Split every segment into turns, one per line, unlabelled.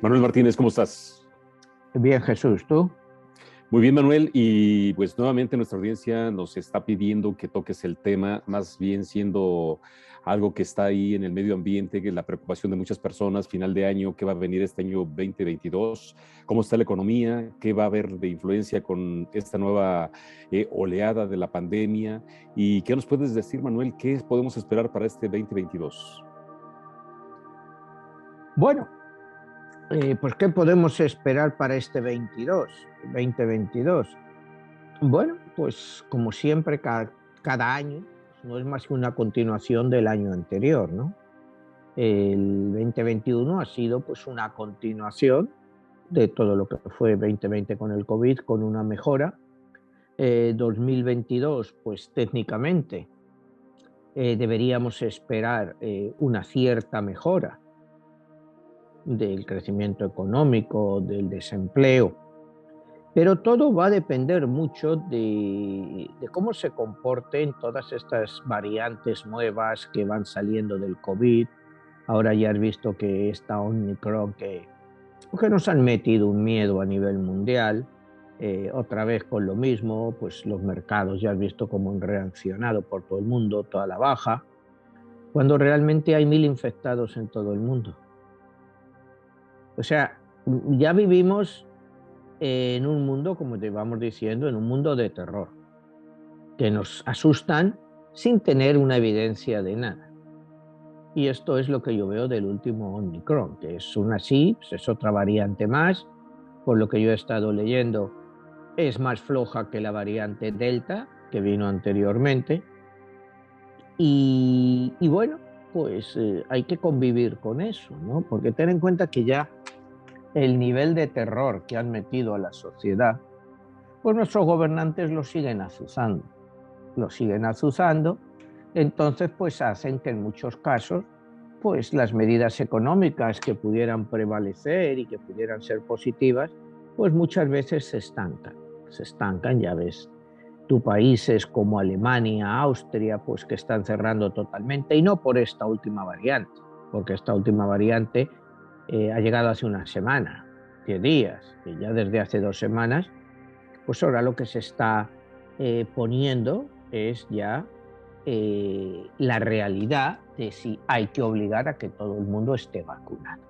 Manuel Martínez, ¿cómo estás?
Bien, Jesús, ¿tú?
Muy bien, Manuel, y pues nuevamente nuestra audiencia nos está pidiendo que toques el tema, más bien siendo algo que está ahí en el medio ambiente, que es la preocupación de muchas personas, final de año, qué va a venir este año 2022, cómo está la economía, qué va a haber de influencia con esta nueva oleada de la pandemia, y qué nos puedes decir, Manuel, qué podemos esperar para este 2022.
Bueno, pues ¿qué podemos esperar para este 2022? Bueno, pues como siempre, cada año pues, no es más que una continuación del año anterior, ¿no? El 2021 ha sido pues una continuación de todo lo que fue 2020 con el COVID, con una mejora. 2022, pues técnicamente deberíamos esperar una cierta mejora del crecimiento económico, del desempleo, pero todo va a depender mucho de cómo se comporten todas estas variantes nuevas que van saliendo del COVID. Ahora ya has visto que esta Omicron que nos han metido un miedo a nivel mundial, otra vez con lo mismo, pues los mercados ya has visto cómo han reaccionado por todo el mundo, toda la baja, cuando realmente hay 1.000 infectados en todo el mundo. O sea, ya vivimos en un mundo, como te vamos diciendo, en un mundo de terror, que nos asustan sin tener una evidencia de nada. Y esto es lo que yo veo del último Omicron, que es una pues es otra variante más, por lo que yo he estado leyendo, es más floja que la variante Delta, que vino anteriormente. Y bueno, pues hay que convivir con eso, ¿no? Porque ten en cuenta que ya el nivel de terror que han metido a la sociedad, pues nuestros gobernantes lo siguen azuzando, entonces pues hacen que en muchos casos pues las medidas económicas que pudieran prevalecer y que pudieran ser positivas, pues muchas veces se estancan, ya ves, tú países como Alemania, Austria, pues que están cerrando totalmente, y no por esta última variante, porque esta última variante ha llegado hace una semana, 10 días, y ya desde hace 2 semanas pues ahora lo que se está poniendo es ya la realidad de si hay que obligar a que todo el mundo esté vacunado.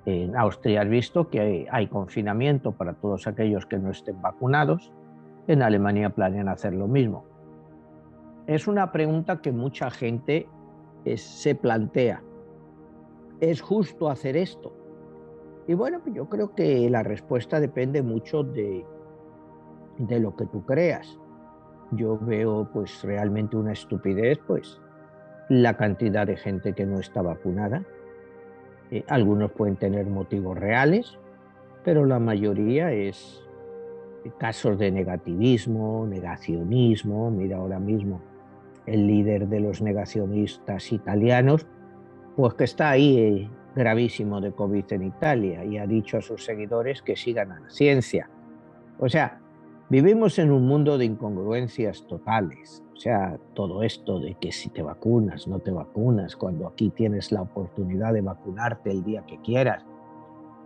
En Austria has visto que hay confinamiento para todos aquellos que no estén vacunados. En Alemania planean hacer lo mismo. Es una pregunta que mucha gente se plantea. ¿Es justo hacer esto? Y bueno, yo creo que la respuesta depende mucho de lo que tú creas. Yo veo pues realmente una estupidez, pues la cantidad de gente que no está vacunada. Algunos pueden tener motivos reales, pero la mayoría es casos de negativismo, negacionismo. Mira ahora mismo el líder de los negacionistas italianos, pues que está ahí gravísimo de COVID en Italia y ha dicho a sus seguidores que sigan a la ciencia. O sea, vivimos en un mundo de incongruencias totales. O sea, todo esto de que si te vacunas, no te vacunas, cuando aquí tienes la oportunidad de vacunarte el día que quieras,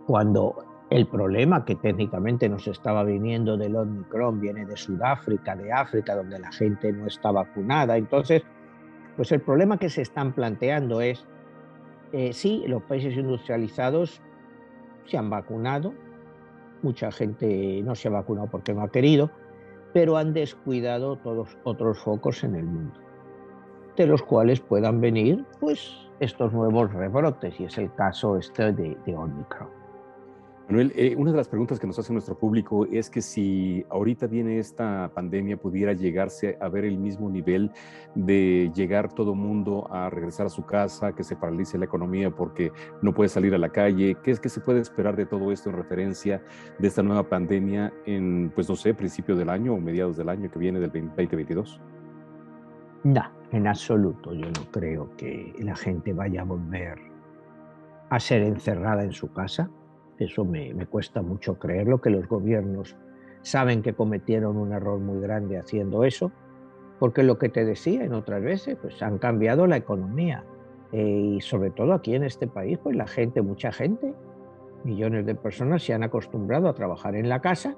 cuando el problema que técnicamente nos estaba viniendo del Omicron viene de Sudáfrica, de África, donde la gente no está vacunada. Entonces, pues el problema que se están planteando es, sí, los países industrializados se han vacunado, mucha gente no se ha vacunado porque no ha querido, pero han descuidado todos otros focos en el mundo, de los cuales puedan venir pues estos nuevos rebrotes, y es el caso este de Omicron.
Manuel, una de las preguntas que nos hace nuestro público es que si ahorita viene esta pandemia, pudiera llegarse a ver el mismo nivel de llegar todo mundo a regresar a su casa, que se paralice la economía porque no puede salir a la calle. ¿Qué es que se puede esperar de todo esto en referencia de esta nueva pandemia en, pues no sé, principio del año o mediados del año que viene del 2022?
No, en absoluto. Yo no creo que la gente vaya a volver a ser encerrada en su casa. Eso me cuesta mucho creerlo, que los gobiernos saben que cometieron un error muy grande haciendo eso, porque lo que te decía en otras veces, pues han cambiado la economía. Y sobre todo aquí en este país, pues la gente, mucha gente, Millones de personas se han acostumbrado a trabajar en la casa,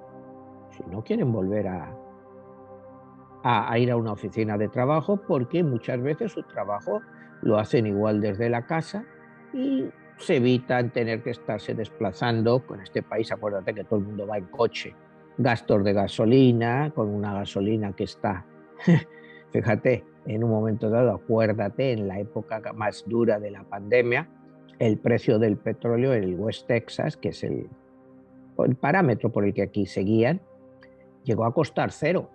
si no quieren volver a ir a una oficina de trabajo, porque muchas veces su trabajo lo hacen igual desde la casa y se evitan tener que estarse desplazando. Con este país, acuérdate que todo el mundo va en coche, gastos de gasolina, con una gasolina que está, fíjate, en un momento dado, acuérdate, en la época más dura de la pandemia, el precio del petróleo en el West Texas, que es el parámetro por el que aquí seguían, llegó a costar cero.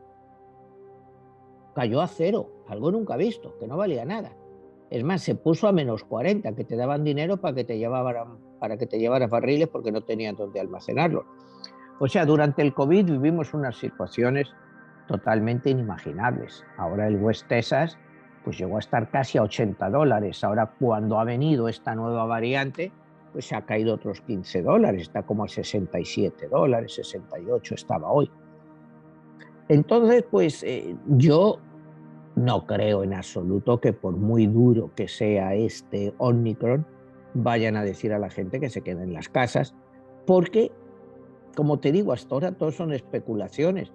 Cayó a cero, algo nunca visto, que no valía nada. Es más, se puso a -40, que te daban dinero para que te llevaras barriles porque no tenían dónde almacenarlos. O sea, durante el COVID vivimos unas situaciones totalmente inimaginables. Ahora el West Texas pues llegó a estar casi a $80. Ahora, cuando ha venido esta nueva variante, pues se ha caído otros $15. Está como a $67, 68 estaba hoy. Entonces, pues yo no creo en absoluto que por muy duro que sea este Omicron, vayan a decir a la gente que se quede en las casas, porque, como te digo, hasta ahora todo son especulaciones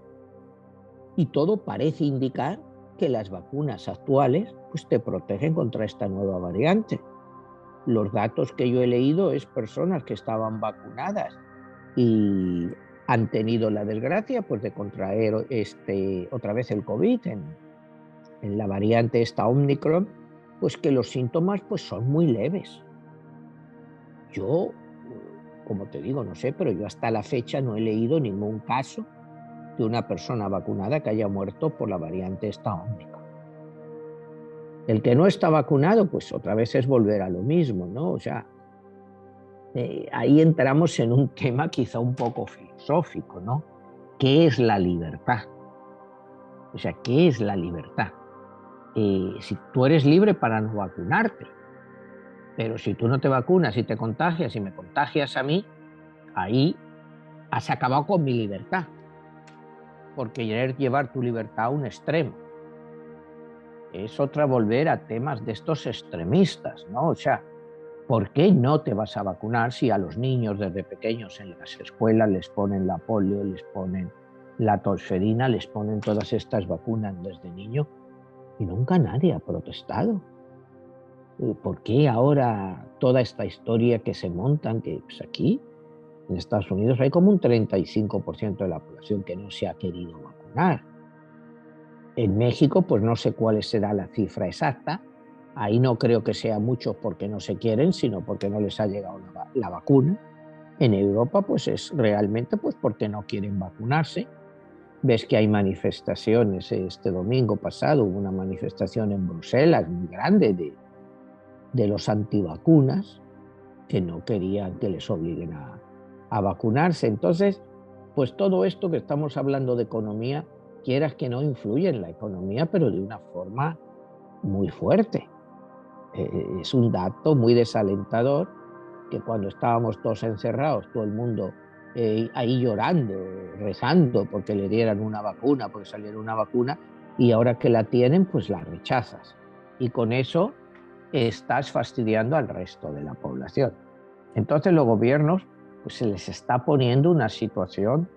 y todo parece indicar que las vacunas actuales pues, te protegen contra esta nueva variante. Los datos que yo he leído es personas que estaban vacunadas y han tenido la desgracia pues, de contraer otra vez el COVID en la variante esta Omicron, pues que los síntomas pues son muy leves. Yo, como te digo, no sé, pero yo hasta la fecha no he leído ningún caso de una persona vacunada que haya muerto por la variante esta Omicron. El que no está vacunado, pues otra vez es volver a lo mismo, ¿no? O sea, ahí entramos en un tema quizá un poco filosófico, ¿no? ¿Qué es la libertad? O sea, ¿qué es la libertad? Si tú eres libre para no vacunarte, pero si tú no te vacunas y te contagias y me contagias a mí, ahí has acabado con mi libertad, porque querer llevar tu libertad a un extremo. Es otra volver a temas de estos extremistas, ¿no? O sea, ¿por qué no te vas a vacunar si a los niños desde pequeños en las escuelas les ponen la polio, les ponen la tosferina, les ponen todas estas vacunas desde niño y nunca nadie ha protestado? ¿Por qué ahora toda esta historia que se montan, que pues aquí en Estados Unidos hay como un 35% de la población que no se ha querido vacunar? En México, pues no sé cuál será la cifra exacta. Ahí no creo que sea mucho porque no se quieren, sino porque no les ha llegado la vacuna. En Europa, pues es realmente pues porque no quieren vacunarse. Ves que hay manifestaciones. Este domingo pasado hubo una manifestación en Bruselas muy grande de los antivacunas que no querían que les obliguen a vacunarse. Entonces, pues todo esto que estamos hablando de economía, quieras que no, influye en la economía, pero de una forma muy fuerte. Es un dato muy desalentador que cuando estábamos todos encerrados, todo el mundo ahí llorando, rezando porque le dieran una vacuna, porque saliera una vacuna, y ahora que la tienen, pues la rechazas. Y con eso estás fastidiando al resto de la población. Entonces los gobiernos pues, se les está poniendo una situación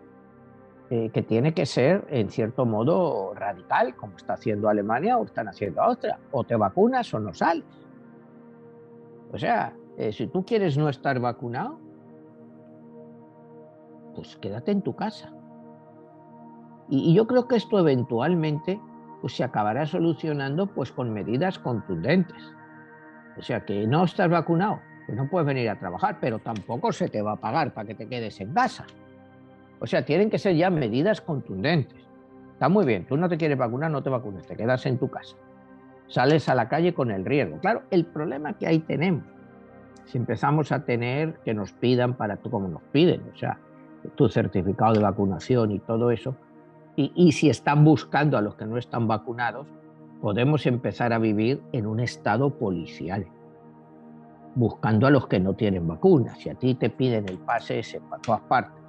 que tiene que ser, en cierto modo, radical, como está haciendo Alemania o están haciendo Austria. O te vacunas o no sales. O sea, si tú quieres no estar vacunado, pues quédate en tu casa. Y yo creo que esto eventualmente pues, se acabará solucionando pues, con medidas contundentes. O sea, que no estás vacunado, pues no puedes venir a trabajar, pero tampoco se te va a pagar para que te quedes en casa. O sea, tienen que ser ya medidas contundentes. Está muy bien, tú no te quieres vacunar, no te vacunes, te quedas en tu casa. Sales a la calle con el riesgo. Claro, el problema que ahí tenemos, si empezamos a tener que nos pidan para tú como nos piden, o sea, tu certificado de vacunación y todo eso, y si están buscando a los que no están vacunados, podemos empezar a vivir en un estado policial, buscando a los que no tienen vacunas. Si a ti te piden el pase ese para todas partes,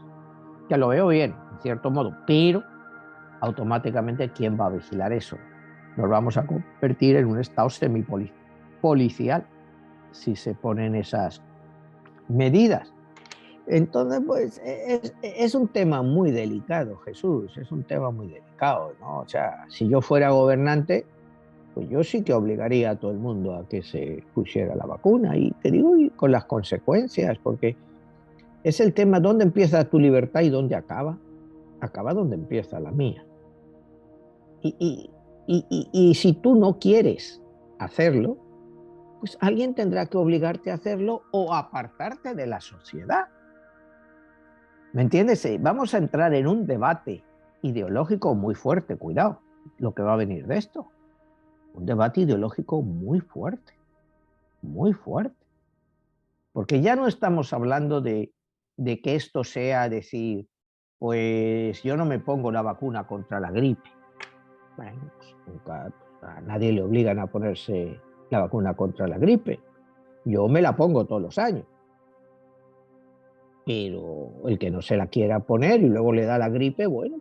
que lo veo bien, en cierto modo, pero automáticamente, ¿quién va a vigilar eso? Nos vamos a convertir en un estado semipolicial si se ponen esas medidas. Entonces, pues es un tema muy delicado, Jesús, es un tema muy delicado, ¿no? O sea, si yo fuera gobernante, pues yo sí que obligaría a todo el mundo a que se pusiera la vacuna y te digo, y con las consecuencias, porque es el tema dónde empieza tu libertad y dónde acaba. Acaba donde empieza la mía. Y, y, y si tú no quieres hacerlo, pues alguien tendrá que obligarte a hacerlo o apartarte de la sociedad. ¿Me entiendes? Vamos a entrar en un debate ideológico muy fuerte, cuidado, lo que va a venir de esto. Un debate ideológico muy fuerte. Porque ya no estamos hablando de que esto sea decir, pues yo no me pongo la vacuna contra la gripe. Bueno, pues nunca, a nadie le obligan a ponerse la vacuna contra la gripe. Yo me la pongo todos los años. Pero el que no se la quiera poner y luego le da la gripe, bueno,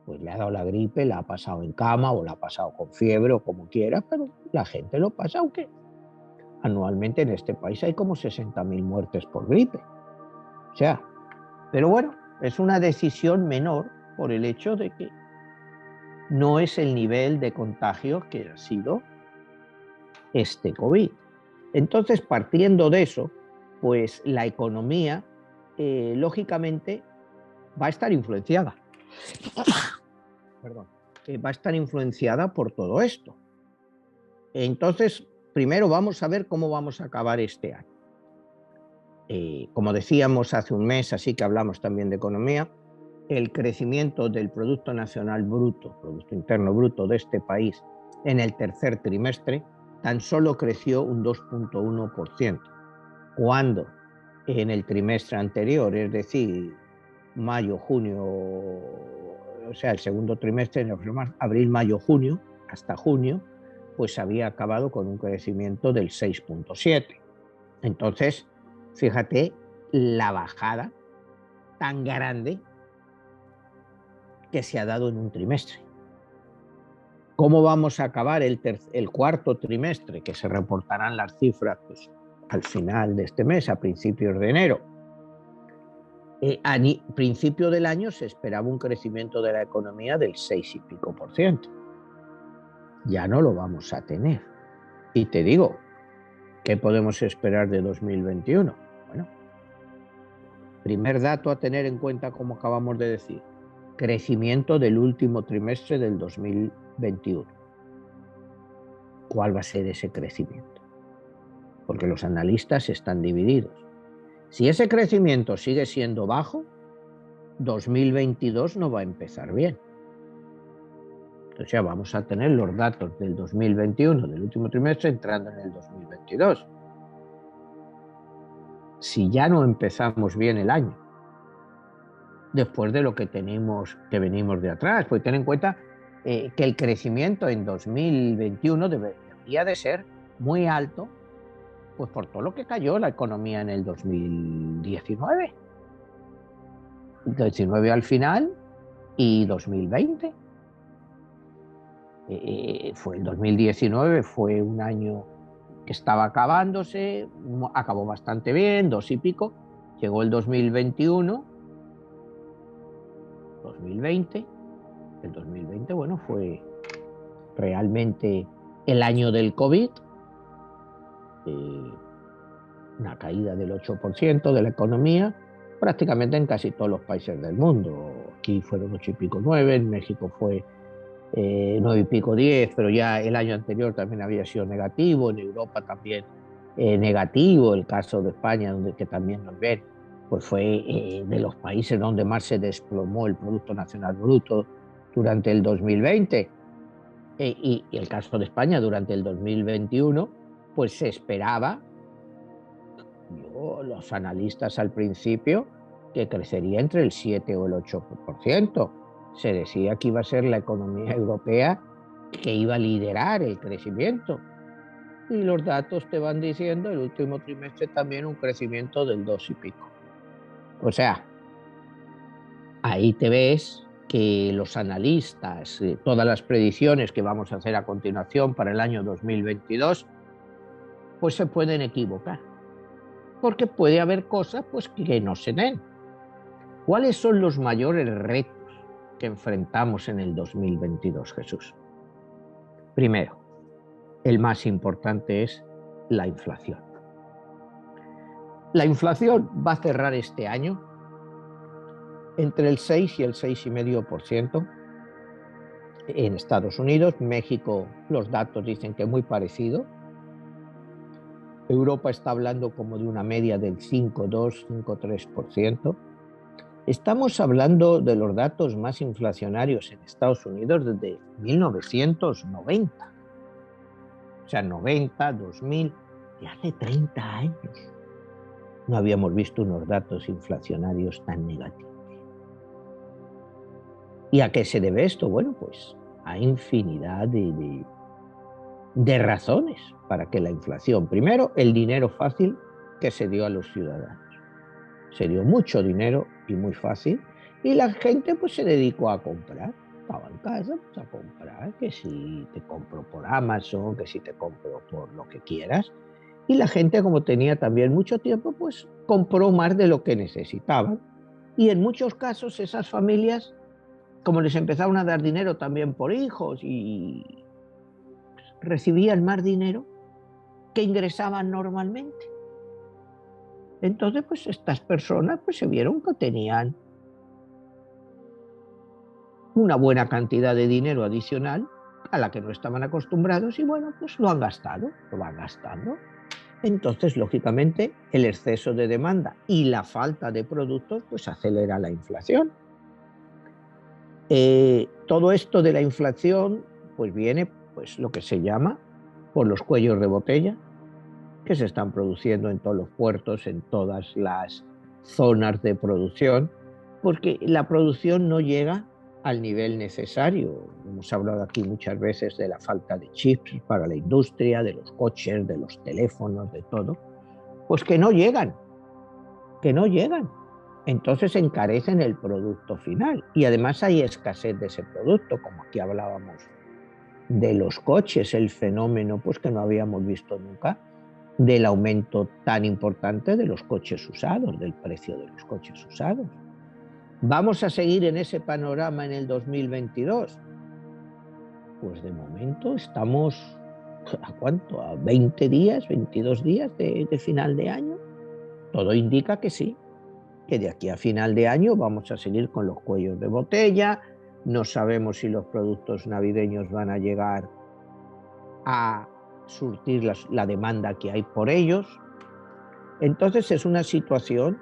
pues le ha dado la gripe, la ha pasado en cama o la ha pasado con fiebre o como quiera, pero la gente lo pasa, aunque anualmente en este país hay como 60.000 muertes por gripe. O sea, pero bueno, es una decisión menor por el hecho de que no es el nivel de contagio que ha sido este COVID. Entonces, partiendo de eso, pues la economía, lógicamente, va a estar influenciada. Perdón. Va a estar influenciada por todo esto. Entonces, primero vamos a ver cómo vamos a acabar este año. Como decíamos hace un mes, así que hablamos también de economía, el crecimiento del Producto Nacional Bruto, Producto Interno Bruto de este país en el tercer trimestre tan solo creció un 2,1%, cuando en el trimestre anterior, es decir, mayo, junio, o sea, el segundo trimestre, abril, mayo, junio, hasta junio, pues había acabado con un crecimiento del 6,7%. Entonces, fíjate la bajada tan grande que se ha dado en un trimestre. ¿Cómo vamos a acabar el cuarto trimestre? Que se reportarán las cifras pues, al final de este mes, a principios de enero. A principio del año se esperaba un crecimiento de la economía del 6 y pico %. Ya no lo vamos a tener. Y te digo, ¿qué podemos esperar de 2021? Bueno, primer dato a tener en cuenta, como acabamos de decir, crecimiento del último trimestre del 2021. ¿Cuál va a ser ese crecimiento? Porque los analistas están divididos. Si ese crecimiento sigue siendo bajo, 2022 no va a empezar bien. Entonces ya vamos a tener los datos del 2021, del último trimestre, entrando en el 2022. Si ya no empezamos bien el año, después de lo que venimos de atrás, pues ten en cuenta que el crecimiento en 2021 debería de ser muy alto, pues por todo lo que cayó la economía en el 2019. 2019 al final y 2020. El 2019 fue un año que estaba acabándose, acabó bastante bien, 2 y pico, llegó el 2021, 2020, el 2020, bueno, fue realmente el año del COVID, una caída del 8% de la economía, prácticamente en casi todos los países del mundo. Aquí fueron 8 y pico 9, en México fue 9 y pico 10, pero ya el año anterior también había sido negativo, en Europa también negativo, el caso de España, donde que también nos ven, pues fue de los países donde más se desplomó el Producto Nacional Bruto durante el 2020, y el caso de España durante el 2021, pues se esperaba, los analistas al principio, que crecería entre el 7 o el 8%. Se decía que iba a ser la economía europea que iba a liderar el crecimiento. Y los datos te van diciendo, el último trimestre también un crecimiento del 2 y pico. O sea, ahí te ves que los analistas, todas las predicciones que vamos a hacer a continuación para el año 2022, pues se pueden equivocar. porque puede haber cosas pues, que no se den. ¿Cuáles son los mayores retos que enfrentamos en el 2022, Jesús? Primero, el más importante es la inflación. La inflación va a cerrar este año entre el 6 y el 6,5% en Estados Unidos. México, los datos dicen que muy parecido. Europa está hablando como de una media del 5,2, 5,3%. Estamos hablando de los datos más inflacionarios en Estados Unidos desde 1990. O sea, 90, 2000, y hace 30 años no habíamos visto unos datos inflacionarios tan negativos. ¿Y a qué se debe esto? Bueno, pues a infinidad de razones para que la inflación, primero, el dinero fácil que se dio a los ciudadanos. Se dio mucho dinero y muy fácil, y la gente pues se dedicó a comprar. Estaba en casa pues, a comprar, que si te compro por Amazon, que si te compro por lo que quieras. Y la gente, como tenía también mucho tiempo, pues compró más de lo que necesitaban. Y en muchos casos esas familias, como les empezaron a dar dinero también por hijos y recibían más dinero que ingresaban normalmente. Entonces, pues estas personas pues, se vieron que tenían una buena cantidad de dinero adicional a la que no estaban acostumbrados y bueno, pues lo han gastado, lo van gastando. Entonces, lógicamente, el exceso de demanda y la falta de productos pues acelera la inflación. Todo esto de la inflación pues viene pues lo que se llama por los cuellos de botella que se están produciendo en todos los puertos, en todas las zonas de producción, porque la producción no llega al nivel necesario. Hemos hablado aquí muchas veces de la falta de chips para la industria, de los coches, de los teléfonos, de todo, pues que no llegan, que no llegan. Entonces encarecen el producto final y además hay escasez de ese producto, como aquí hablábamos de los coches, el fenómeno pues que no habíamos visto nunca del aumento tan importante de los coches usados, del precio de los coches usados. ¿Vamos a seguir en ese panorama en el 2022? Pues de momento estamos, ¿a cuánto? ¿A 20 días, 22 días de final de año? Todo indica que sí, que de aquí a final de año vamos a seguir con los cuellos de botella, no sabemos si los productos navideños van a llegar a surtir la demanda que hay por ellos. Entonces es una situación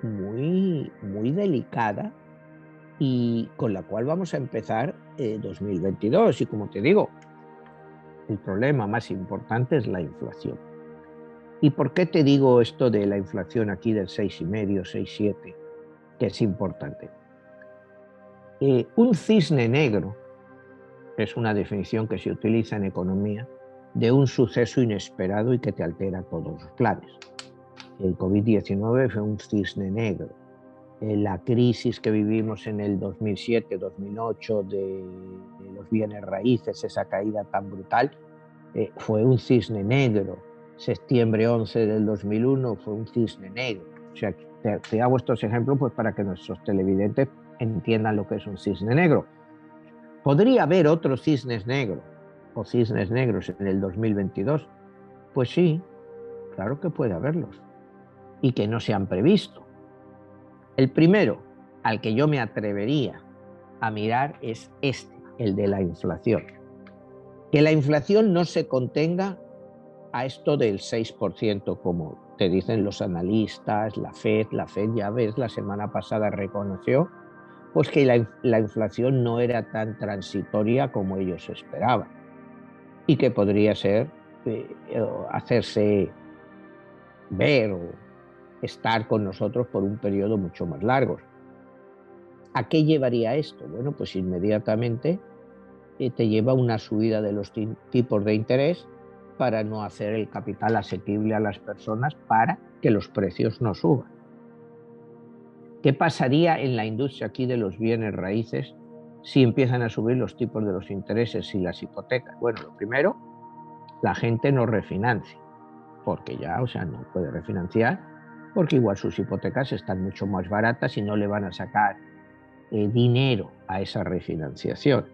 muy, muy delicada y con la cual vamos a empezar 2022. Y como te digo, el problema más importante es la inflación. ¿Y por qué te digo esto de la inflación aquí del 6,5, 6,7, que es importante? Un cisne negro es una definición que se utiliza en economía de un suceso inesperado y que te altera todos los planes. El COVID-19 fue un cisne negro. La crisis que vivimos en el 2007-2008 de los bienes raíces, esa caída tan brutal, fue un cisne negro. Septiembre 11 del 2001 fue un cisne negro. O sea, te hago estos ejemplos pues, para que nuestros televidentes entiendan lo que es un cisne negro. ¿Podría haber otros cisnes negros o cisnes negros en el 2022? Pues sí, claro que puede haberlos y que no se han previsto. El primero al que yo me atrevería a mirar es este, el de la inflación. Que la inflación no se contenga a esto del 6%, como te dicen los analistas, la FED ya ves, la semana pasada reconoció pues que la inflación no era tan transitoria como ellos esperaban y que podría ser hacerse ver o estar con nosotros por un periodo mucho más largo. ¿A qué llevaría esto? Bueno, pues inmediatamente te lleva a una subida de los tipos de interés para no hacer el capital asequible a las personas para que los precios no suban. ¿Qué pasaría en la industria aquí de los bienes raíces si empiezan a subir los tipos de los intereses y las hipotecas? Bueno, lo primero, la gente no refinancia, porque ya, no puede refinanciar porque igual sus hipotecas están mucho más baratas y no le van a sacar dinero a esa refinanciación.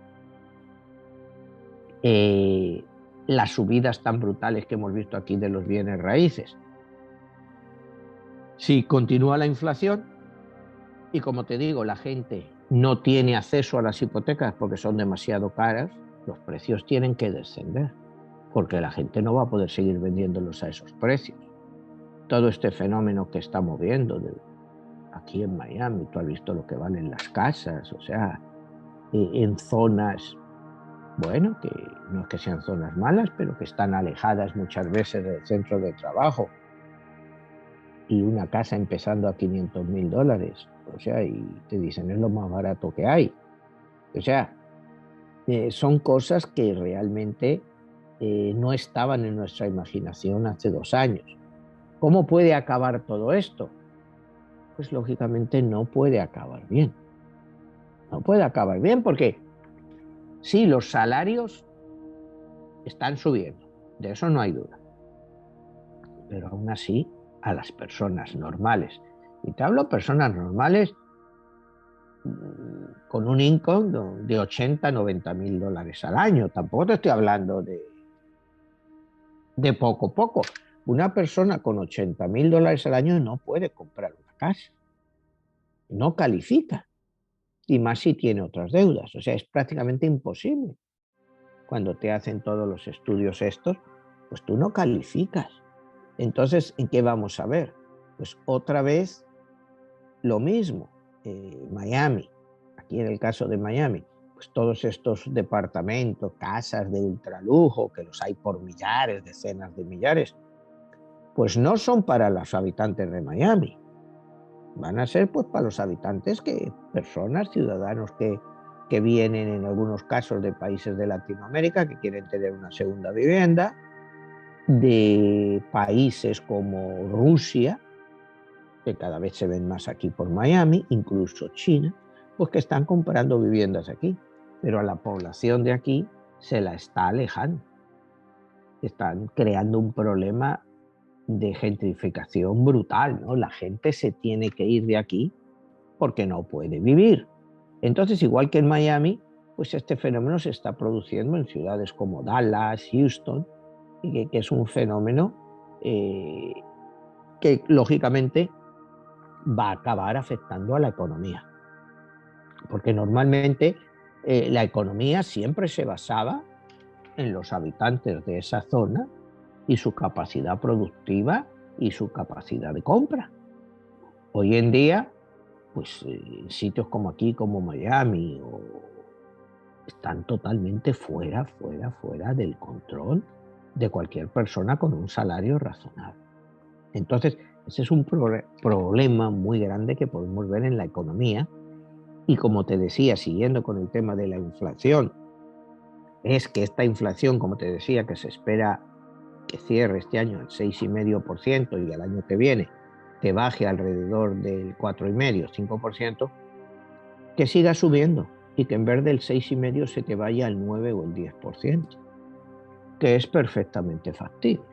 Las subidas tan brutales que hemos visto aquí de los bienes raíces. Si continúa la inflación y, como te digo, la gente no tiene acceso a las hipotecas porque son demasiado caras, los precios tienen que descender, porque la gente no va a poder seguir vendiéndolos a esos precios. Todo este fenómeno que estamos viendo aquí en Miami, tú has visto lo que valen las casas, o sea, en zonas, bueno, que no es que sean zonas malas, pero que están alejadas muchas veces del centro de trabajo, y una casa empezando a $500,000, o sea, y te dicen es lo más barato que hay. O sea, son cosas que realmente no estaban en nuestra imaginación hace 2 años. ¿Cómo puede acabar todo esto? Pues lógicamente no puede acabar bien. No puede acabar bien porque sí, los salarios están subiendo, de eso no hay duda. Pero aún así, a las personas normales, y te hablo de personas normales con un income de 80, $90,000 al año, tampoco te estoy hablando de poco. Una persona con $80,000 al año no puede comprar una casa, no califica, y más si tiene otras deudas, o sea, es prácticamente imposible. Cuando te hacen todos los estudios estos, pues tú no calificas. Entonces, ¿en qué vamos a ver? Pues otra vez lo mismo, Miami, aquí en el caso de Miami, pues todos estos departamentos, casas de ultralujo, que los hay por millares, decenas de millares, pues no son para los habitantes de Miami, van a ser pues para los habitantes personas, ciudadanos que vienen en algunos casos de países de Latinoamérica que quieren tener una segunda vivienda, de países como Rusia, que cada vez se ven más aquí por Miami, incluso China, pues que están comprando viviendas aquí, pero a la población de aquí se la está alejando. Están creando un problema de gentrificación brutal, ¿no? La gente se tiene que ir de aquí porque no puede vivir. Entonces, igual que en Miami, pues este fenómeno se está produciendo en ciudades como Dallas, Houston, y que es un fenómeno que lógicamente va a acabar afectando a la economía. Porque normalmente la economía siempre se basaba en los habitantes de esa zona y su capacidad productiva y su capacidad de compra. Hoy en día, pues sitios como aquí, como Miami, están totalmente fuera del control de cualquier persona con un salario razonable. Entonces, ese es un problema muy grande que podemos ver en la economía. Y como te decía, siguiendo con el tema de la inflación, es que esta inflación, como te decía, que se espera que cierre este año al 6,5% y el año que viene que baje alrededor del 4,5%, 5%, que siga subiendo y que en vez del 6,5% se te vaya al 9 o el 10%, que es perfectamente factible.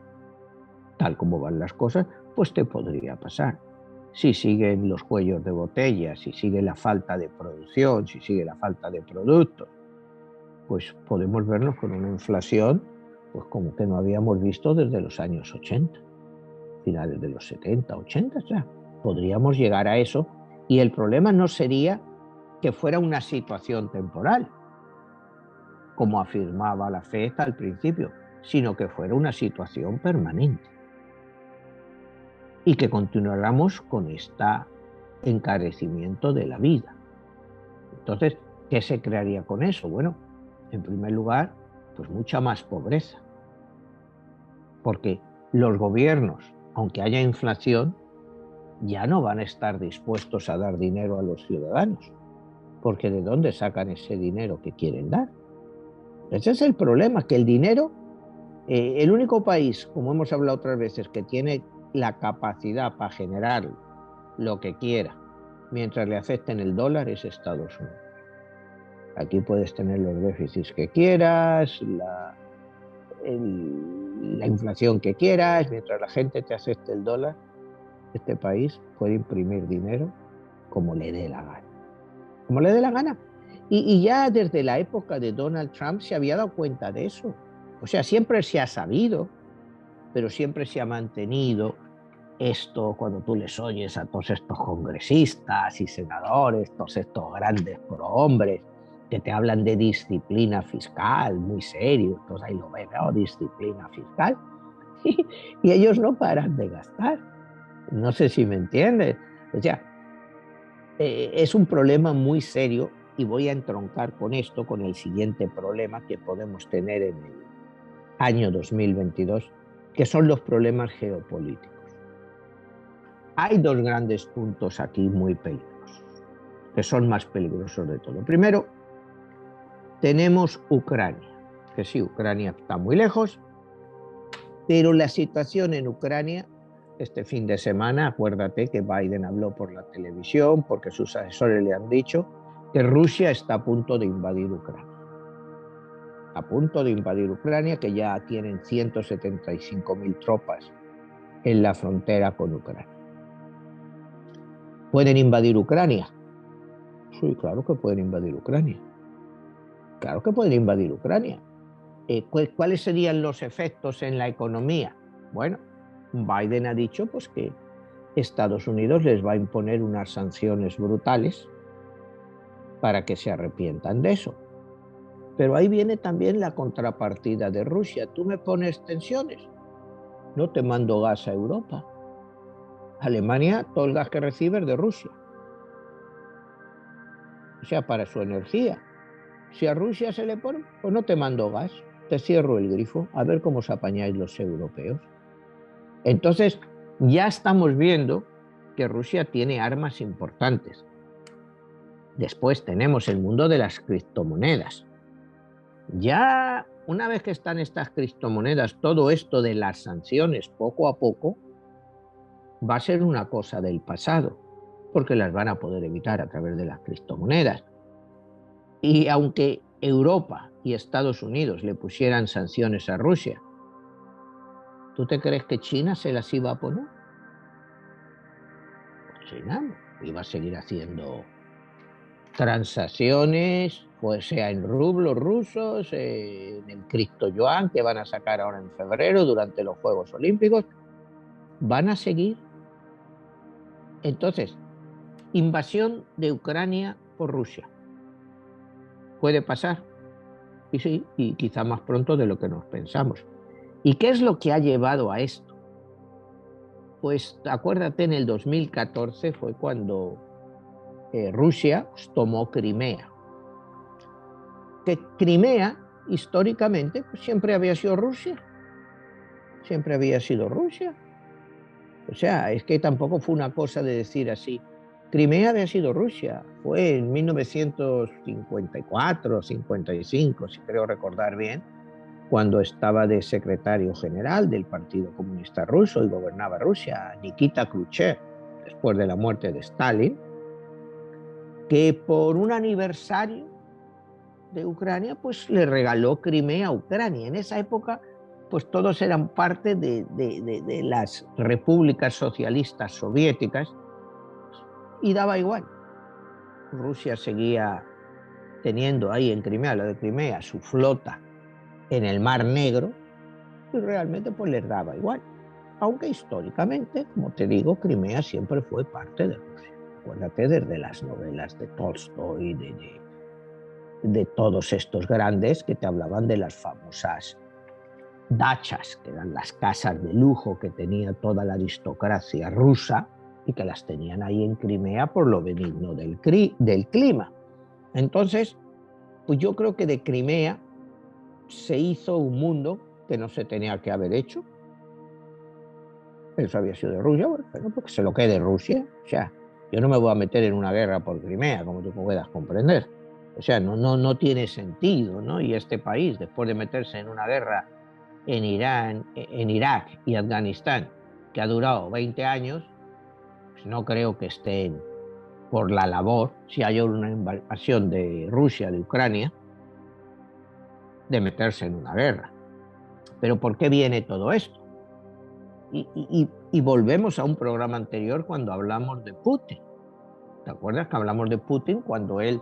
Tal como van las cosas, pues te podría pasar. Si siguen los cuellos de botella, si sigue la falta de producción, si sigue la falta de productos, pues podemos vernos con una inflación pues como que no habíamos visto desde los años 80, finales de los 70, 80, o sea, podríamos llegar a eso, y el problema no sería que fuera una situación temporal, como afirmaba la FED al principio, sino que fuera una situación permanente y que continuáramos con este encarecimiento de la vida. Entonces, ¿qué se crearía con eso? Bueno, en primer lugar, pues mucha más pobreza, porque los gobiernos, aunque haya inflación, ya no van a estar dispuestos a dar dinero a los ciudadanos, porque ¿de dónde sacan ese dinero que quieren dar? Ese es el problema, que el dinero, el único país, como hemos hablado otras veces, que tiene la capacidad para generar lo que quiera mientras le acepten el dólar es Estados Unidos. Aquí puedes tener los déficits que quieras, la inflación que quieras, mientras la gente te acepte el dólar, este país puede imprimir dinero como le dé la gana. Como le dé la gana. Y ya desde la época de Donald Trump se había dado cuenta de eso. O sea, siempre se ha sabido, pero siempre se ha mantenido esto cuando tú les oyes a todos estos congresistas y senadores, todos estos grandes prohombres que te hablan de disciplina fiscal, muy serio, entonces ahí lo ven, ¿no? Disciplina fiscal, y ellos no paran de gastar. No sé si me entiendes. O sea, es un problema muy serio y voy a entroncar con esto, con el siguiente problema que podemos tener en el año 2022, que son los problemas geopolíticos. Hay dos grandes puntos aquí muy peligrosos, que son más peligrosos de todo. Primero, tenemos Ucrania, que sí, Ucrania está muy lejos, pero la situación en Ucrania, este fin de semana, acuérdate que Biden habló por la televisión, porque sus asesores le han dicho que Rusia está a punto de invadir Ucrania. A punto de invadir Ucrania, que ya tienen 175.000 tropas en la frontera con Ucrania. ¿Pueden invadir Ucrania? Sí, claro que pueden invadir Ucrania. Claro que pueden invadir Ucrania. ¿Cuáles serían los efectos en la economía? Bueno, Biden ha dicho pues, que Estados Unidos les va a imponer unas sanciones brutales para que se arrepientan de eso. Pero ahí viene también la contrapartida de Rusia. Tú me pones tensiones, no te mando gas a Europa. Alemania, todo el gas que recibe es de Rusia. O sea, para su energía. Si a Rusia se le pone, pues no te mando gas, te cierro el grifo, a ver cómo os apañáis los europeos. Entonces, ya estamos viendo que Rusia tiene armas importantes. Después tenemos el mundo de las criptomonedas. Ya una vez que están estas criptomonedas, todo esto de las sanciones poco a poco va a ser una cosa del pasado, porque las van a poder evitar a través de las criptomonedas. Y aunque Europa y Estados Unidos le pusieran sanciones a Rusia, ¿tú te crees que China se las iba a poner? China iba a seguir haciendo transacciones, pues sea en rublos rusos, en el cripto yuan que van a sacar ahora en febrero durante los Juegos Olímpicos, van a seguir. Entonces, invasión de Ucrania por Rusia. Puede pasar, y sí, y quizá más pronto de lo que nos pensamos. ¿Y qué es lo que ha llevado a esto? Pues acuérdate, en el 2014 fue cuando Rusia tomó Crimea. Que Crimea, históricamente, pues siempre había sido Rusia. Siempre había sido Rusia. O sea, es que tampoco fue una cosa de decir así. Crimea había sido Rusia. Fue en 1954, 55, si creo recordar bien, cuando estaba de secretario general del Partido Comunista Ruso y gobernaba Rusia, Nikita Khrushchev, después de la muerte de Stalin, que por un aniversario de Ucrania, pues le regaló Crimea a Ucrania. En esa época, pues todos eran parte de las repúblicas socialistas soviéticas y daba igual. Rusia seguía teniendo ahí en Crimea, lo de Crimea, su flota en el Mar Negro y realmente pues les daba igual. Aunque históricamente, como te digo, Crimea siempre fue parte de Rusia. Acuérdate desde las novelas de Tolstoy, de todos estos grandes que te hablaban de las famosas dachas, que eran las casas de lujo que tenía toda la aristocracia rusa y que las tenían ahí en Crimea por lo benigno del clima. Entonces, pues yo creo que de Crimea se hizo un mundo que no se tenía que haber hecho. Eso había sido de Rusia, bueno, porque se lo quede Rusia. O sea, yo no me voy a meter en una guerra por Crimea, como tú puedas comprender. O sea, no tiene sentido, ¿no? Y este país, después de meterse en una guerra en Irán, en Irak y Afganistán, que ha durado 20 años, pues no creo que estén por la labor, si hay una invasión de Rusia, de Ucrania, de meterse en una guerra. Pero ¿por qué viene todo esto? Y volvemos a un programa anterior cuando hablamos de Putin. ¿Te acuerdas que hablamos de Putin cuando él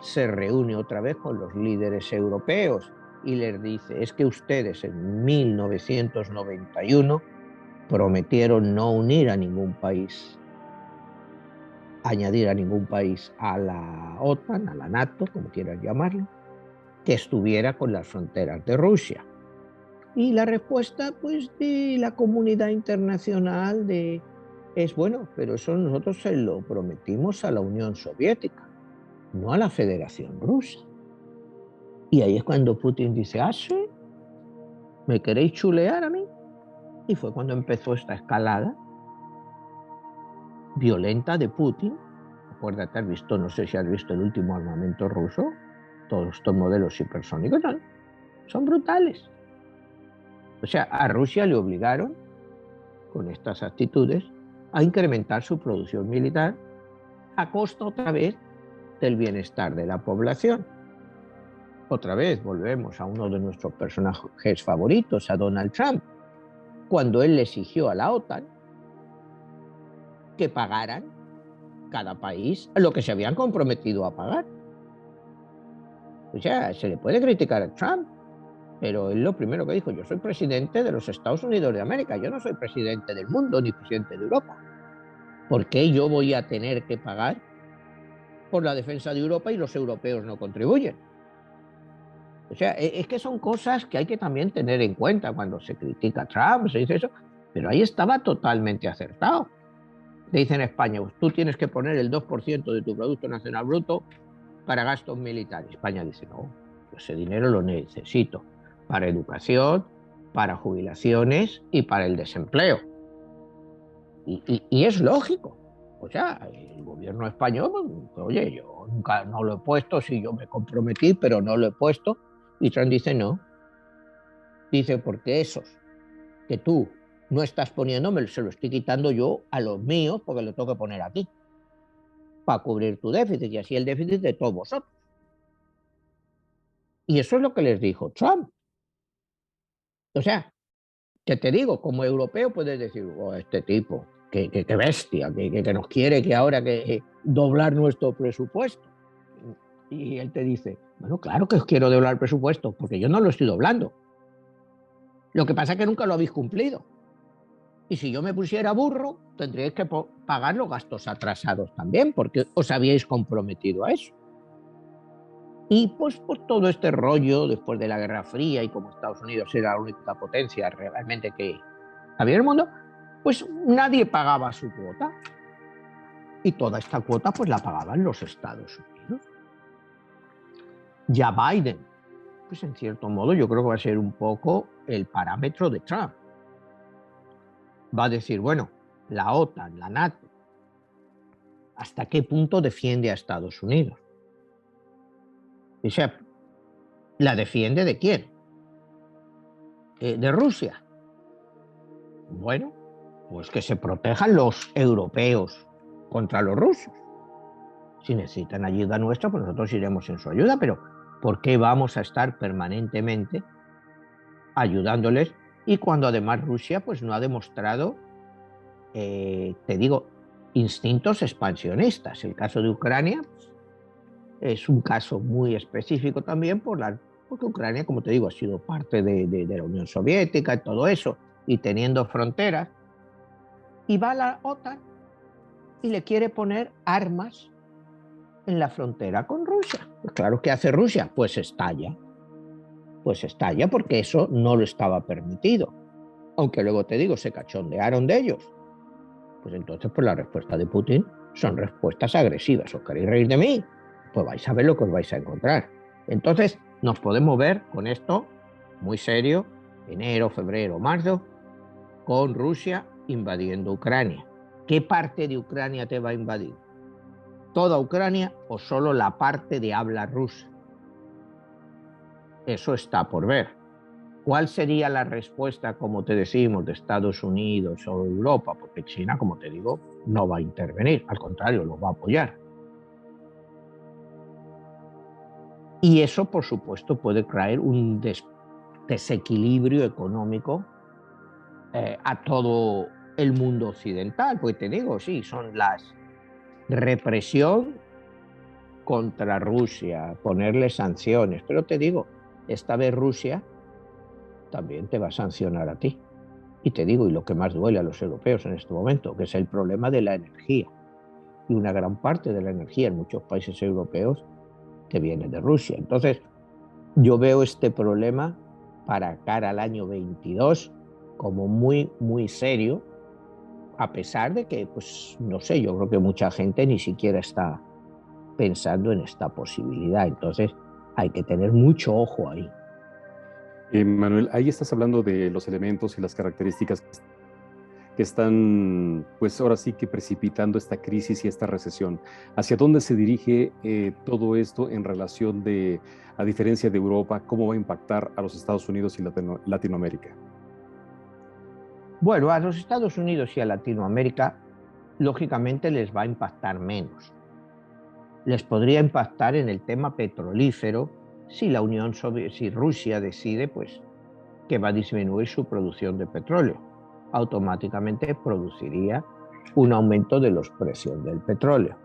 se reúne otra vez con los líderes europeos y les dice, es que ustedes en 1991 prometieron no unir a ningún país, añadir a ningún país a la OTAN, a la NATO, como quieras llamarlo, que estuviera con las fronteras de Rusia? Y la respuesta, pues, de la comunidad internacional es, bueno, pero eso nosotros se lo prometimos a la Unión Soviética, no a la Federación Rusa. Y ahí es cuando Putin dice, ah, sí, ¿me queréis chulear a mí? Y fue cuando empezó esta escalada violenta de Putin. Acuérdate, has visto, no sé si has visto el último armamento ruso, todos estos modelos hipersónicos son brutales. O sea, a Rusia le obligaron, con estas actitudes, a incrementar su producción militar a costa otra vez del bienestar de la población. Otra vez volvemos a uno de nuestros personajes favoritos, a Donald Trump, cuando él le exigió a la OTAN que pagaran cada país lo que se habían comprometido a pagar. O sea, se le puede criticar a Trump, pero él lo primero que dijo, yo soy presidente de los Estados Unidos de América, yo no soy presidente del mundo ni presidente de Europa. ¿Por qué yo voy a tener que pagar por la defensa de Europa y los europeos no contribuyen? O sea, es que son cosas que hay que también tener en cuenta cuando se critica a Trump, se dice eso, pero ahí estaba totalmente acertado. Te dicen en España, pues tú tienes que poner el 2% de tu Producto Nacional Bruto para gastos militares. España dice, no, ese dinero lo necesito para educación, para jubilaciones y para el desempleo. Y es lógico. O sea, el gobierno español, pues, oye, yo nunca no lo he puesto, sí, yo me comprometí, pero no lo he puesto. Y Trump dice, no. Dice, porque esos que tú no estás poniendo, se lo estoy quitando yo a los míos porque lo tengo que poner aquí para cubrir tu déficit y así el déficit de todos vosotros. Y eso es lo que les dijo Trump. O sea, que te digo, como europeo puedes decir, oh, este tipo, que bestia, que nos quiere que ahora que doblar nuestro presupuesto. Y él te dice, bueno, claro que os quiero doblar el presupuesto, porque yo no lo estoy doblando. Lo que pasa es que nunca lo habéis cumplido. Y si yo me pusiera burro, tendríais que pagar los gastos atrasados también, porque os habíais comprometido a eso. Y pues por todo este rollo, después de la Guerra Fría y como Estados Unidos era la única potencia realmente que había en el mundo, pues nadie pagaba su cuota. Y toda esta cuota pues la pagaban los Estados Unidos. Ya Biden, pues en cierto modo yo creo que va a ser un poco el parámetro de Trump. Va a decir, bueno, la OTAN, la NATO, ¿hasta qué punto defiende a Estados Unidos? O sea, ¿la defiende de quién? ¿De Rusia? Bueno, pues que se protejan los europeos contra los rusos. Si necesitan ayuda nuestra, pues nosotros iremos en su ayuda, pero ¿por qué vamos a estar permanentemente ayudándoles? Y cuando además Rusia pues no ha demostrado, te digo, instintos expansionistas. El caso de Ucrania es un caso muy específico también porque Ucrania, como te digo, ha sido parte de la Unión Soviética y todo eso, y teniendo fronteras, y va a la OTAN y le quiere poner armas en la frontera con Rusia. Pues claro, ¿qué hace Rusia? Pues estalla. Pues estalla porque eso no lo estaba permitido. Aunque luego te digo, se cachondearon de ellos. Pues entonces, pues la respuesta de Putin son respuestas agresivas. ¿Os queréis reír de mí? Pues vais a ver lo que os vais a encontrar. Entonces, nos podemos ver con esto muy serio, enero, febrero, marzo, con Rusia invadiendo Ucrania. ¿Qué parte de Ucrania te va a invadir? ¿Toda Ucrania o solo la parte de habla rusa? Eso está por ver. ¿Cuál sería la respuesta, como te decimos, de Estados Unidos o Europa? Porque China, como te digo, no va a intervenir, al contrario, lo va a apoyar. Y eso, por supuesto, puede traer un desequilibrio económico a todo el mundo occidental, pues te digo, sí, son las represión contra Rusia, ponerle sanciones, pero te digo, esta vez Rusia también te va a sancionar a ti. Y te digo, y lo que más duele a los europeos en este momento, que es el problema de la energía. Y una gran parte de la energía en muchos países europeos que viene de Rusia. Entonces, yo veo este problema para cara al año 22 como muy, muy serio, a pesar de que, pues, no sé, yo creo que mucha gente ni siquiera está pensando en esta posibilidad. Entonces, hay que tener mucho ojo ahí.
Manuel, ahí estás hablando de los elementos y las características que están, pues ahora sí que precipitando esta crisis y esta recesión. ¿Hacia dónde se dirige todo esto en relación de, a diferencia de Europa, cómo va a impactar a los Estados Unidos y Latinoamérica?
Bueno, a los Estados Unidos y a Latinoamérica, lógicamente les va a impactar menos. Les podría impactar en el tema petrolífero si la Unión Soviética, si Rusia decide, pues, que va a disminuir su producción de petróleo. Automáticamente produciría un aumento de los precios del petróleo,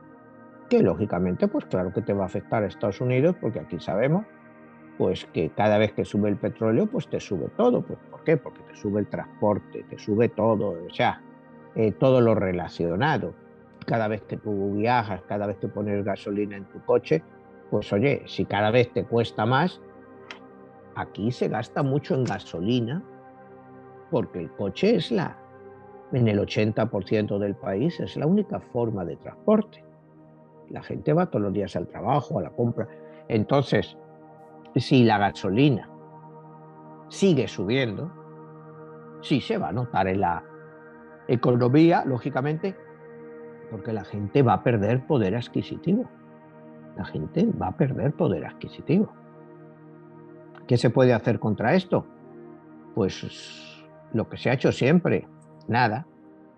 que lógicamente, pues claro que te va a afectar a Estados Unidos, porque aquí sabemos pues que cada vez que sube el petróleo, pues te sube todo. Pues, ¿por qué? Porque te sube el transporte, te sube todo, o sea, todo lo relacionado. Cada vez que tú viajas, cada vez que pones gasolina en tu coche, pues oye, si cada vez te cuesta más, aquí se gasta mucho en gasolina, porque el coche es en el 80% del país, es la única forma de transporte. La gente va todos los días al trabajo, a la compra. Entonces, si la gasolina sigue subiendo, sí se va a notar en la economía, lógicamente, porque la gente va a perder poder adquisitivo. La gente va a perder poder adquisitivo. ¿Qué se puede hacer contra esto? Pues lo que se ha hecho siempre, nada.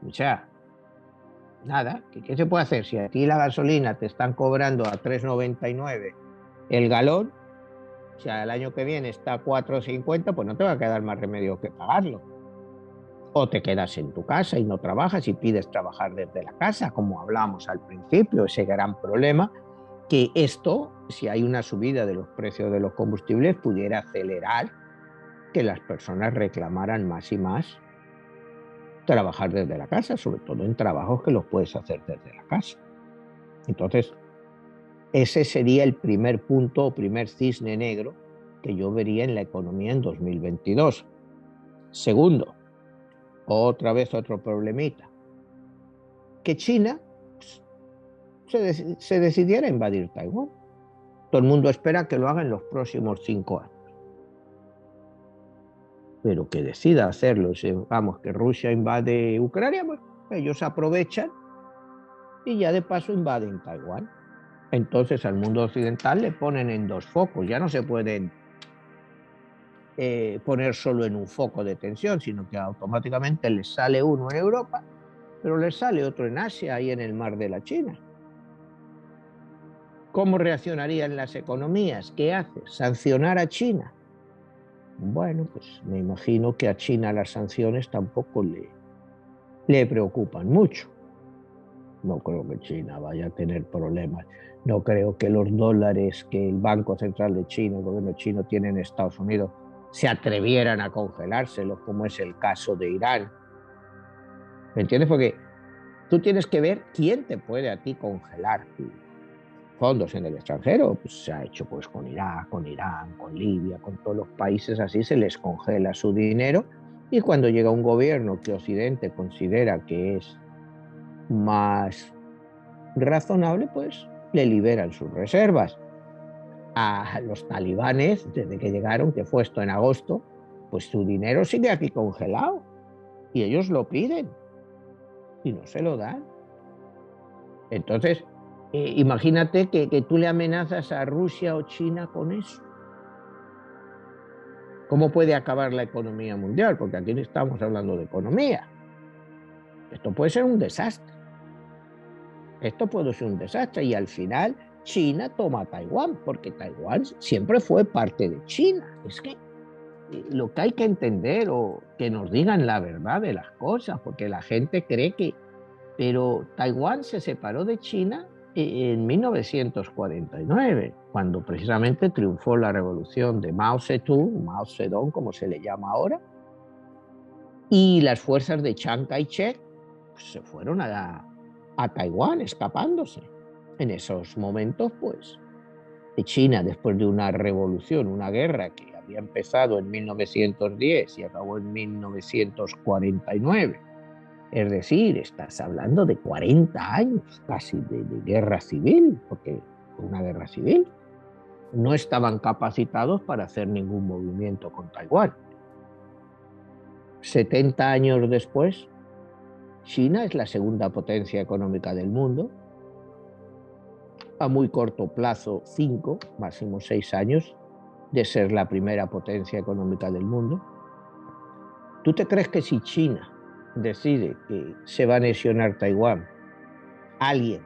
O sea, nada. ¿Qué se puede hacer? Si aquí la gasolina te están cobrando a 3,99 el galón, o sea, el año que viene está a 4,50, pues no te va a quedar más remedio que pagarlo. O te quedas en tu casa y no trabajas y pides trabajar desde la casa, como hablamos al principio, ese gran problema, que esto, si hay una subida de los precios de los combustibles, pudiera acelerar que las personas reclamaran más y más trabajar desde la casa, sobre todo en trabajos que los puedes hacer desde la casa. Entonces, ese sería el primer punto o primer cisne negro que yo vería en la economía en 2022. Segundo, otra vez otro problemita, que China se decidiera a invadir Taiwán. Todo el mundo espera que lo haga en los próximos 5 años. Pero que decida hacerlo, vamos, que Rusia invade Ucrania, bueno, ellos aprovechan y ya de paso invaden Taiwán. Entonces al mundo occidental le ponen en dos focos, ya no se pueden poner solo en un foco de tensión, sino que automáticamente les sale uno en Europa, pero les sale otro en Asia y en el mar de la China. ¿Cómo reaccionarían las economías? ¿Qué hace? ¿Sancionar a China? Bueno, pues me imagino que a China las sanciones tampoco le preocupan mucho. No creo que China vaya a tener problemas. No creo que los dólares que el Banco Central de China, el gobierno chino tiene en Estados Unidos, se atrevieran a congelárselos, como es el caso de Irán. ¿Me entiendes? Porque tú tienes que ver quién te puede a ti congelar fondos en el extranjero. Pues se ha hecho pues con Irak, con Irán, con Libia, con todos los países así, se les congela su dinero y cuando llega un gobierno que Occidente considera que es más razonable, pues le liberan sus reservas. A los talibanes, desde que llegaron, que fue esto en agosto, pues su dinero sigue aquí congelado y ellos lo piden y no se lo dan. Entonces, imagínate que tú le amenazas a Rusia o China con eso. ¿Cómo puede acabar la economía mundial? Porque aquí no estamos hablando de economía. Esto puede ser un desastre. Esto puede ser un desastre y al final China toma Taiwán, porque Taiwán siempre fue parte de China. Es que lo que hay que entender o que nos digan la verdad de las cosas, porque la gente cree que... Pero Taiwán se separó de China en 1949, cuando precisamente triunfó la revolución de Mao Zedong, Mao Zedong como se le llama ahora, y las fuerzas de Chiang Kai-shek pues, se fueron a Taiwán escapándose. En esos momentos, pues, China, después de una revolución, una guerra que había empezado en 1910 y acabó en 1949, es decir, estás hablando de 40 años casi de guerra civil, porque fue una guerra civil, no estaban capacitados para hacer ningún movimiento con Taiwán. 70 años después, China es la segunda potencia económica del mundo. A muy corto plazo, 5, máximo 6 años, de ser la primera potencia económica del mundo. ¿Tú te crees que si China decide que se va a anexionar Taiwán, alguien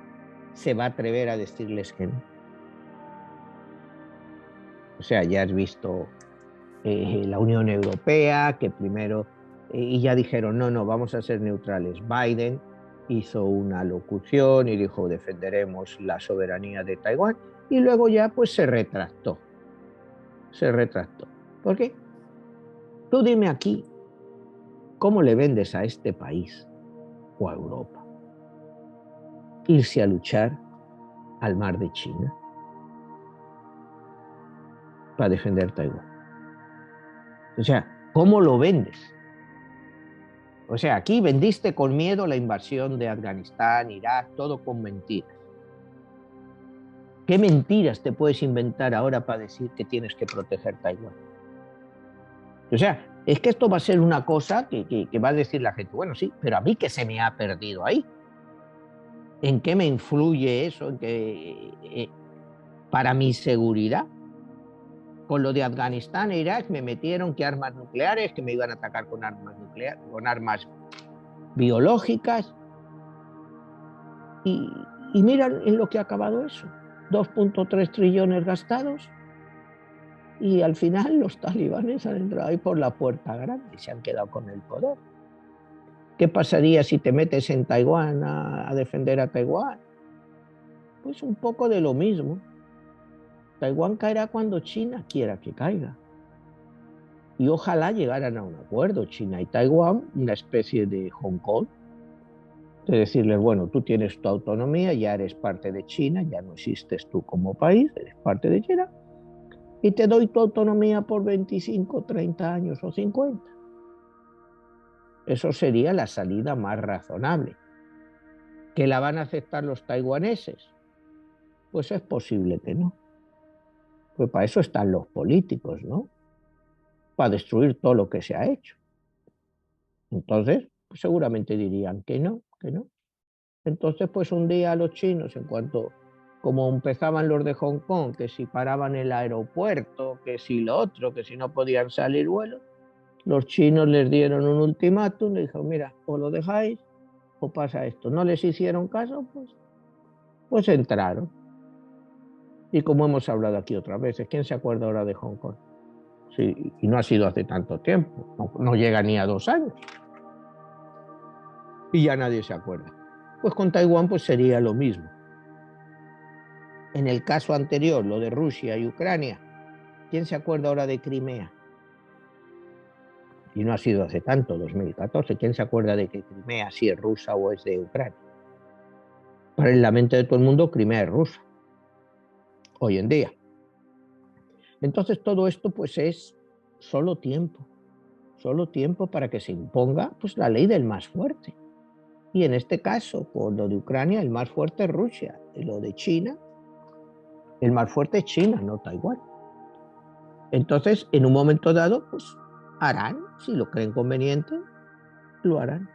se va a atrever a decirles que no? O sea, ya has visto la Unión Europea, que primero, y ya dijeron, no, no, vamos a ser neutrales. Biden hizo una locución y dijo, defenderemos la soberanía de Taiwán, y luego ya pues se retractó. Se retractó. ¿Por qué? Tú dime aquí, ¿cómo le vendes a este país o a Europa irse a luchar al mar de China para defender Taiwán? O sea, ¿cómo lo vendes? O sea, aquí vendiste con miedo la invasión de Afganistán, Irak, todo con mentiras. ¿Qué mentiras te puedes inventar ahora para decir que tienes que proteger Taiwán? O sea, es que esto va a ser una cosa que va a decir la gente, bueno, sí, pero a mí, ¿qué se me ha perdido ahí? ¿En qué me influye eso? ¿En qué, para mi seguridad? Con lo de Afganistán e Irak me metieron que armas nucleares, que me iban a atacar con armas nucleares, con armas biológicas. Y mira en lo que ha acabado eso. 2.3 trillones gastados y al final los talibanes han entrado ahí por la puerta grande y se han quedado con el poder. ¿Qué pasaría si te metes en Taiwán a defender a Taiwán? Pues un poco de lo mismo. Taiwán caerá cuando China quiera que caiga. Y ojalá llegaran a un acuerdo, China y Taiwán, una especie de Hong Kong, de decirles, bueno, tú tienes tu autonomía, ya eres parte de China, ya no existes tú como país, eres parte de China, y te doy tu autonomía por 25, 30 años o 50. Eso sería la salida más razonable. ¿Que la van a aceptar los taiwaneses? Pues es posible que no. Pues para eso están los políticos, ¿no? Para destruir todo lo que se ha hecho. Entonces, pues seguramente dirían que no, que no. Entonces, pues un día los chinos, en cuanto, como empezaban los de Hong Kong, que si paraban el aeropuerto, que si lo otro, que si no podían salir vuelos, los chinos les dieron un ultimátum, les dijeron, mira, o lo dejáis o pasa esto. No les hicieron caso, pues entraron. Y como hemos hablado aquí otras veces, ¿quién se acuerda ahora de Hong Kong? Sí, y no ha sido hace tanto tiempo, no llega ni a 2 años. Y ya nadie se acuerda. Pues con Taiwán pues sería lo mismo. En el caso anterior, lo de Rusia y Ucrania, ¿quién se acuerda ahora de Crimea? Y no ha sido hace tanto, 2014. ¿Quién se acuerda de que Crimea sí es rusa o es de Ucrania? Para la mente de todo el mundo, Crimea es rusa, hoy en día. Entonces todo esto pues es solo tiempo para que se imponga pues la ley del más fuerte. Y en este caso, con lo de Ucrania, el más fuerte es Rusia. Y lo de China, el más fuerte es China, no Taiwán. Entonces, en un momento dado, pues harán, si lo creen conveniente, lo harán.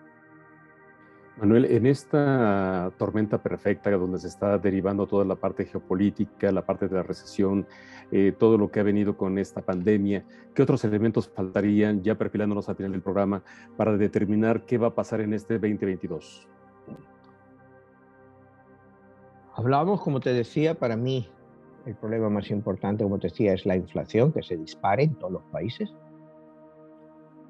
Manuel, en esta tormenta perfecta donde se está derivando toda la parte geopolítica, la parte de la recesión, todo lo que ha venido con esta pandemia, ¿qué otros elementos faltarían, ya perfilándonos al final del programa, para determinar qué va a pasar en este 2022?
Hablábamos, como te decía, para mí el problema más importante, como te decía, es la inflación, que se dispare en todos los países.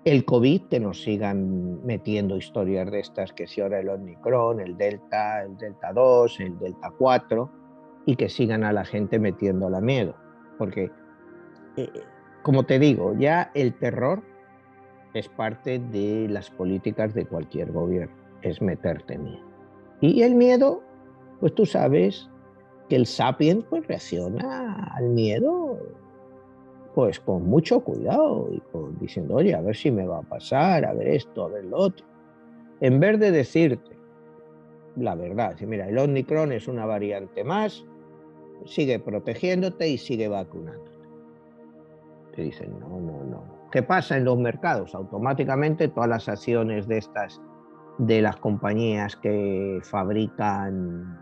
el COVID, que nos sigan metiendo historias de estas, que si ahora el Omicron, el Delta 2, el Delta 4, y que sigan a la gente metiéndola miedo. Porque, eh, como te digo, ya el terror es parte de las políticas de cualquier gobierno, es meterte miedo. Y el miedo, pues tú sabes que el sapiens pues reacciona al miedo pues con mucho cuidado y diciendo, oye, a ver si me va a pasar, a ver esto, a ver lo otro. En vez de decirte la verdad, si mira, el Omicron es una variante más, sigue protegiéndote y sigue vacunándote. Te dicen, no, no, no. ¿Qué pasa en los mercados? Automáticamente todas las acciones de estas, de las compañías que fabrican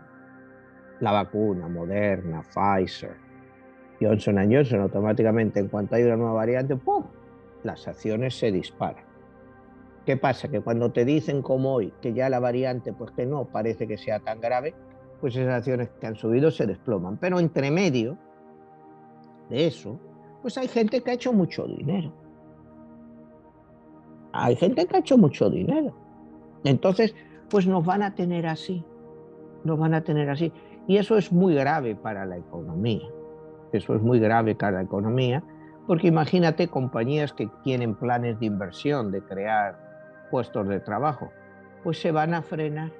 la vacuna, Moderna, Pfizer, Johnson Johnson, automáticamente en cuanto hay una nueva variante, ¡pum!, las acciones se disparan. ¿Qué pasa? Que cuando te dicen como hoy que ya la variante, pues que no parece que sea tan grave, pues esas acciones que han subido se desploman. Pero entre medio de eso, pues hay gente que ha hecho mucho dinero. Hay gente que ha hecho mucho dinero. Entonces, pues nos van a tener así, nos van a tener así. Y eso es muy grave para la economía. Eso es muy grave para la economía, porque imagínate compañías que tienen planes de inversión, de crear puestos de trabajo, pues se van a frenar.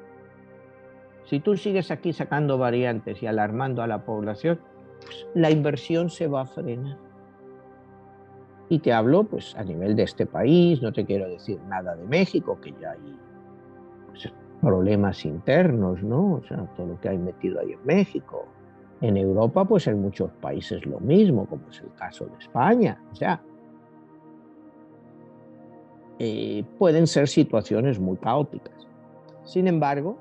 Si tú sigues aquí sacando variantes y alarmando a la población, pues la inversión se va a frenar. Y te hablo pues a nivel de este país, no te quiero decir nada de México, que ya hay pues, problemas internos, ¿no? O sea, todo lo que hay metido ahí en México. En Europa, pues en muchos países lo mismo, como es el caso de España. O sea, pueden ser situaciones muy caóticas. Sin embargo,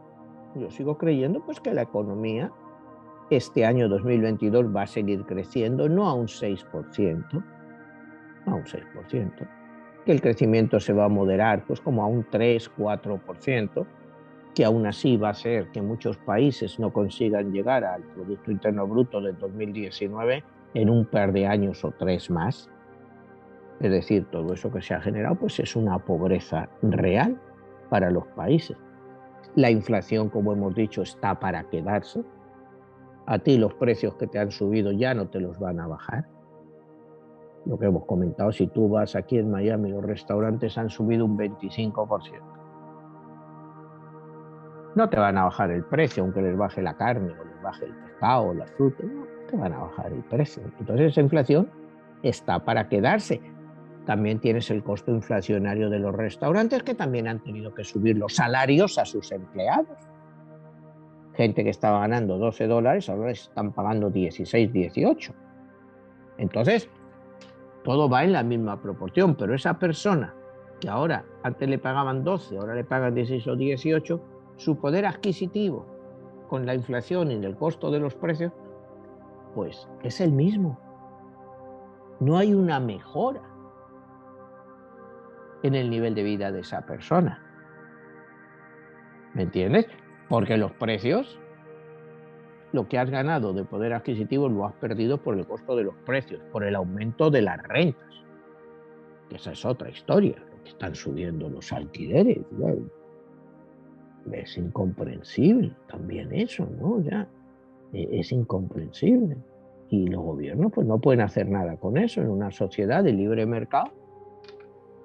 yo sigo creyendo pues que la economía este año 2022 va a seguir creciendo, no a un 6%, no a un 6%, que el crecimiento se va a moderar pues como a un 3-4%, que aún así va a hacer que muchos países no consigan llegar al Producto Interno Bruto del 2019 en un par de años o 3 más. Es decir, todo eso que se ha generado pues es una pobreza real para los países. La inflación, como hemos dicho, está para quedarse. A ti los precios que te han subido ya no te los van a bajar. Lo que hemos comentado, si tú vas aquí en Miami, los restaurantes han subido un 25%. No te van a bajar el precio, aunque les baje la carne o les baje el pescado o las frutas, no te van a bajar el precio. Entonces esa inflación está para quedarse. También tienes el costo inflacionario de los restaurantes, que también han tenido que subir los salarios a sus empleados. Gente que estaba ganando $12, ahora les están pagando 16, 18. Entonces, todo va en la misma proporción, pero esa persona que ahora antes le pagaban 12, ahora le pagan 16 o 18, su poder adquisitivo con la inflación y el costo de los precios, pues es el mismo. No hay una mejora en el nivel de vida de esa persona. ¿Me entiendes? Porque los precios, lo que has ganado de poder adquisitivo lo has perdido por el costo de los precios, por el aumento de las rentas. Que esa es otra historia, que están subiendo los alquileres. Bueno, es incomprensible también eso, ¿no? Ya es incomprensible. Y los gobiernos pues no pueden hacer nada con eso. En una sociedad de libre mercado,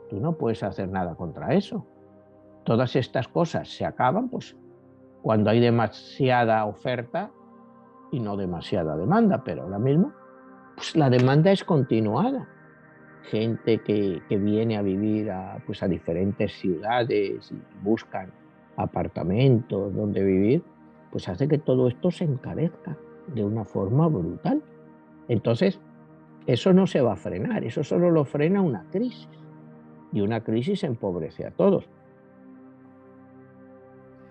tú no puedes hacer nada contra eso. Todas estas cosas se acaban pues cuando hay demasiada oferta y no demasiada demanda, pero ahora mismo pues la demanda es continuada. Gente que viene a vivir pues a diferentes ciudades y buscan apartamentos donde vivir, pues hace que todo esto se encarezca de una forma brutal. Entonces, eso no se va a frenar, eso solo lo frena una crisis. Y una crisis empobrece a todos.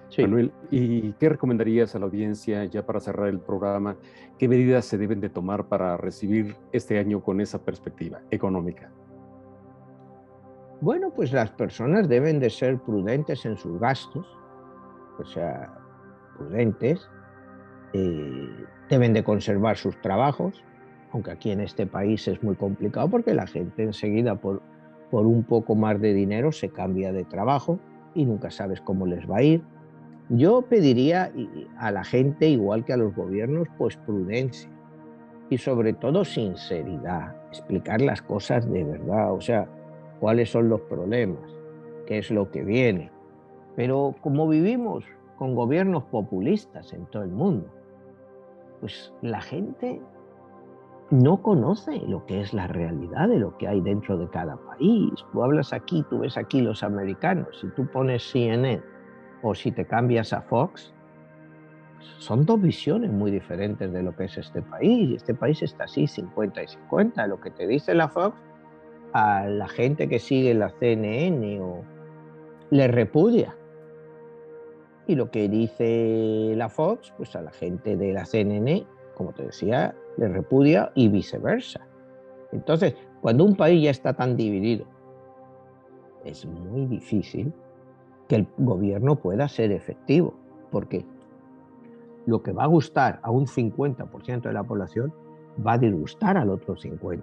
Sí.
Manuel, ¿y qué recomendarías a la audiencia ya para cerrar el programa? ¿Qué medidas se deben de tomar para recibir este año con esa perspectiva económica?
Bueno, pues las personas deben de ser prudentes en sus gastos, o sea, prudentes, deben de conservar sus trabajos, aunque aquí en este país es muy complicado porque la gente enseguida por un poco más de dinero se cambia de trabajo y nunca sabes cómo les va a ir. Yo pediría a la gente, igual que a los gobiernos, pues prudencia y sobre todo sinceridad, explicar las cosas de verdad, o sea, cuáles son los problemas, qué es lo que viene. Pero como vivimos con gobiernos populistas en todo el mundo, pues la gente no conoce lo que es la realidad de lo que hay dentro de cada país. Tú hablas aquí, tú ves aquí los americanos, si tú pones CNN o si te cambias a Fox, son dos visiones muy diferentes de lo que es este país. Y este país está así 50 y 50. Lo que te dice la Fox, a la gente que sigue la CNN o le repudia. Y lo que dice la Fox, pues a la gente de la CNN, como te decía, le repudia y viceversa. Entonces, cuando un país ya está tan dividido, es muy difícil que el gobierno pueda ser efectivo, porque lo que va a gustar a un 50% de la población va a disgustar al otro 50%.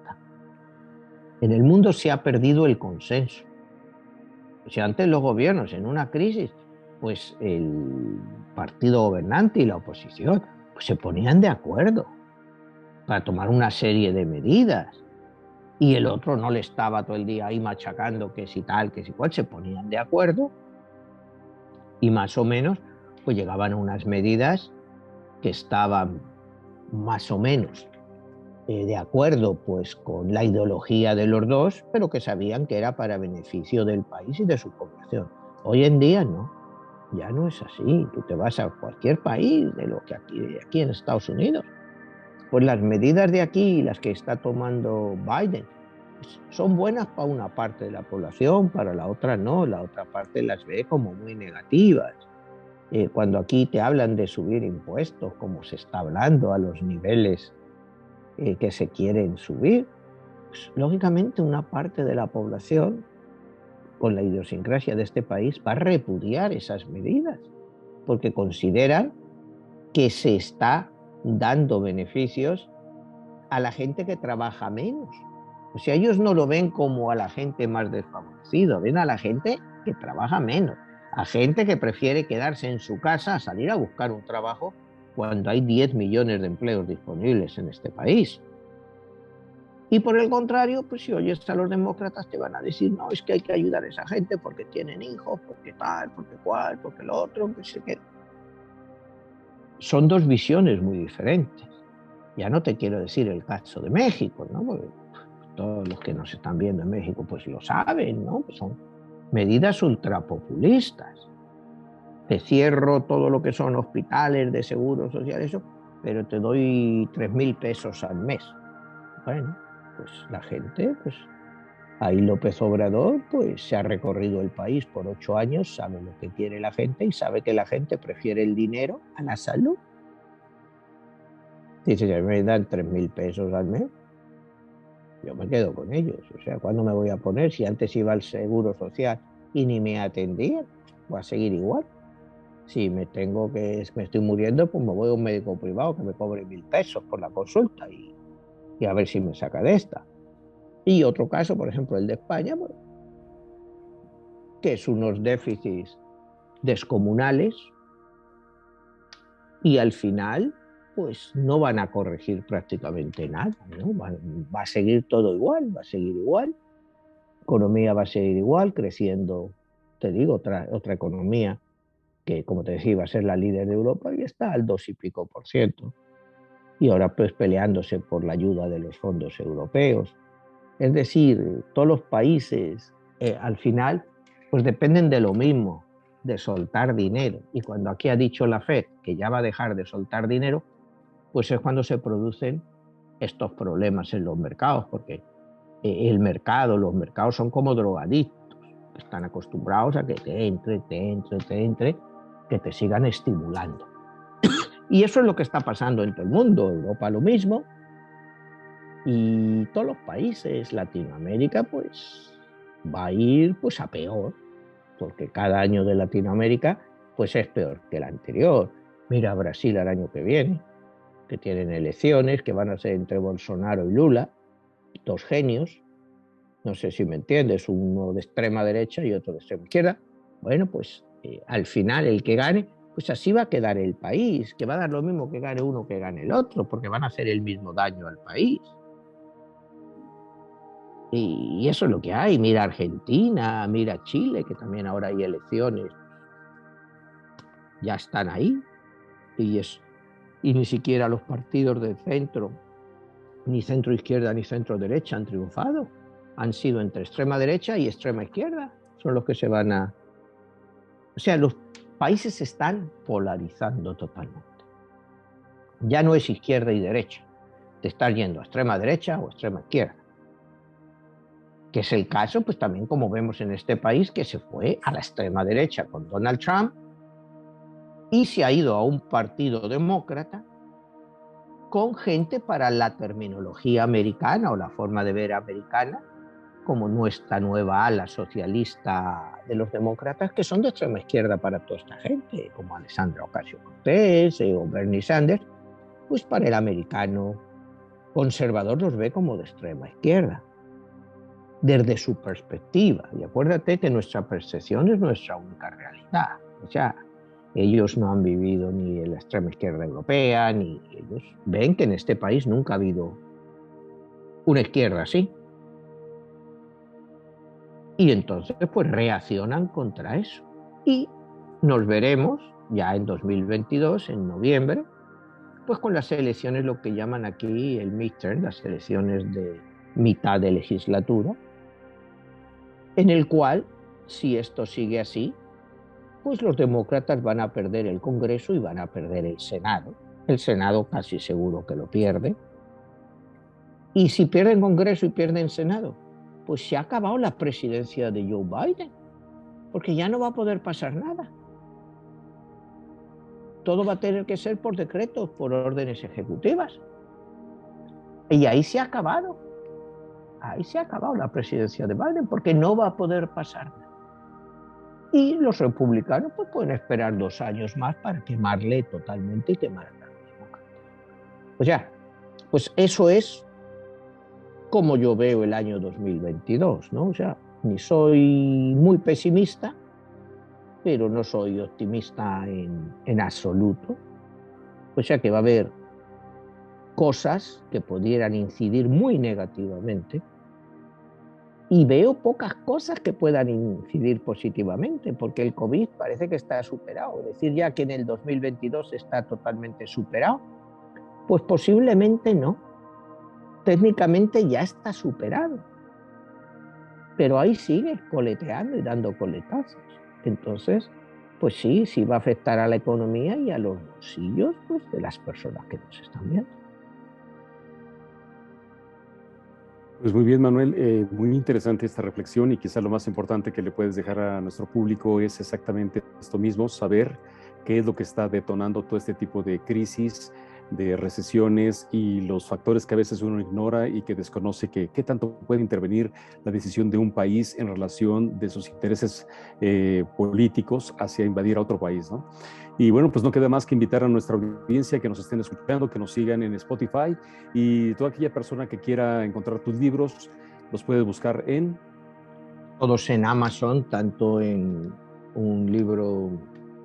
En el mundo se ha perdido el consenso. Si antes los gobiernos en una crisis, pues el partido gobernante y la oposición pues se ponían de acuerdo para tomar una serie de medidas y el otro no le estaba todo el día ahí machacando que si tal, que si cual, se ponían de acuerdo y más o menos pues llegaban a unas medidas que estaban más o menos de acuerdo pues con la ideología de los dos, pero que sabían que era para beneficio del país y de su población. Hoy en día no, ya no es así. Tú te vas a cualquier país de lo que aquí en Estados Unidos, pues las medidas de aquí, las que está tomando Biden, pues son buenas para una parte de la población, para la otra no, la otra parte las ve como muy negativas. Cuando aquí te hablan de subir impuestos, como se está hablando a los niveles que se quieren subir, pues, lógicamente una parte de la población, con la idiosincrasia de este país, va a repudiar esas medidas, porque consideran que se está dando beneficios a la gente que trabaja menos. O sea, ellos no lo ven como a la gente más desfavorecida, ven a la gente que trabaja menos, a gente que prefiere quedarse en su casa a salir a buscar un trabajo cuando hay 10 millones de empleos disponibles en este país. Y por el contrario, pues si oyes a los demócratas te van a decir, no, es que hay que ayudar a esa gente porque tienen hijos, porque tal, porque cual, porque lo otro, que sé qué. Son dos visiones muy diferentes. Ya no te quiero decir el caso de México, ¿no? Porque todos los que nos están viendo en México pues lo saben, ¿no? Pues son medidas ultrapopulistas. Te cierro todo lo que son hospitales de seguro social, eso, pero te doy 3.000 pesos al mes. Bueno, pues la gente, pues ahí López Obrador pues se ha recorrido el país por 8 años, sabe lo que quiere la gente y sabe que la gente prefiere el dinero a la salud. Dice, si me dan 3.000 pesos al mes, yo me quedo con ellos. O sea, ¿cuándo me voy a poner? Si antes iba al Seguro Social y ni me atendían, voy a seguir igual. Si me estoy muriendo, pues me voy a un médico privado que me cobre 1.000 pesos por la consulta y a ver si me saca de esta. Y otro caso, por ejemplo, el de España, pues, que es unos déficits descomunales y al final pues no van a corregir prácticamente nada, ¿no? Va a seguir todo igual, va a seguir igual, la economía va a seguir igual, creciendo, te digo, otra economía que, como te decía, va a ser la líder de Europa y está al 2 y pico %. Y ahora pues peleándose por la ayuda de los fondos europeos. Es decir, todos los países al final pues dependen de lo mismo, de soltar dinero. Y cuando aquí ha dicho la FED que ya va a dejar de soltar dinero, pues es cuando se producen estos problemas en los mercados, porque los mercados son como drogadictos, están acostumbrados a que te entre, que te sigan estimulando. Y eso es lo que está pasando en todo el mundo, Europa lo mismo, y todos los países, Latinoamérica, pues va a ir pues a peor, porque cada año de Latinoamérica pues es peor que el anterior. Mira Brasil el año que viene, que tienen elecciones que van a ser entre Bolsonaro y Lula, dos genios, No sé si me entiendes, uno de extrema derecha y otro de extrema izquierda. Bueno, pues al final el que gane, pues así va a quedar el país, que va a dar lo mismo que gane uno que gane el otro, porque van a hacer el mismo daño al país. Y eso es lo que hay. Mira Argentina, mira Chile, que también ahora hay elecciones, ya están ahí. Y ni siquiera los partidos del centro, ni centro izquierda ni centro derecha han triunfado. Han sido entre extrema derecha y extrema izquierda. Son los que se van a... O sea, los países se están polarizando totalmente. Ya no es izquierda y derecha. Te estás yendo a extrema derecha o extrema izquierda. Que es el caso, pues también como vemos en este país, que se fue a la extrema derecha con Donald Trump y se ha ido a un partido demócrata con gente para la terminología americana o la forma de ver americana, como nuestra nueva ala socialista de los demócratas, que son de extrema izquierda para toda esta gente, como Alexandra Ocasio-Cortez o Bernie Sanders, pues para el americano conservador los ve como de extrema izquierda, desde su perspectiva. Y acuérdate que nuestra percepción es nuestra única realidad. O sea, ellos no han vivido ni en la extrema izquierda europea, ni ellos ven que en este país nunca ha habido una izquierda así. Y entonces pues reaccionan contra eso. Y nos veremos ya en 2022, en noviembre, pues con las elecciones, lo que llaman aquí el midterm, las elecciones de mitad de legislatura, en el cual, si esto sigue así, pues los demócratas van a perder el Congreso y van a perder el Senado. El Senado casi seguro que lo pierde. Y si pierden Congreso y pierden Senado, pues se ha acabado la presidencia de Joe Biden, porque ya no va a poder pasar nada. Todo va a tener que ser por decretos, por órdenes ejecutivas. Y ahí se ha acabado. Ahí se ha acabado la presidencia de Biden, porque no va a poder pasar nada. Y los republicanos pues, pueden esperar 2 años más para quemarle totalmente y quemar a los demócratas. O sea, pues eso es como yo veo el año 2022, ¿no? O sea, ni soy muy pesimista, pero no soy optimista en absoluto. O sea que va a haber cosas que pudieran incidir muy negativamente y veo pocas cosas que puedan incidir positivamente, porque el COVID parece que está superado. Decir ya que en el 2022 está totalmente superado, pues posiblemente no. Técnicamente ya está superado, pero ahí sigue coleteando y dando coletazos. Entonces, pues sí va a afectar a la economía y a los bolsillos pues, de las personas que nos están viendo.
Pues muy bien, Manuel, muy interesante esta reflexión y quizá lo más importante que le puedes dejar a nuestro público es exactamente esto mismo, saber qué es lo que está detonando todo este tipo de crisis, de recesiones y los factores que a veces uno ignora y que desconoce que qué tanto puede intervenir la decisión de un país en relación de sus intereses políticos hacia invadir a otro país, ¿no? Y bueno, pues no queda más que invitar a nuestra audiencia que nos estén escuchando, que nos sigan en Spotify y toda aquella persona que quiera encontrar tus libros, los puedes buscar en...
Todos en Amazon, tanto en un libro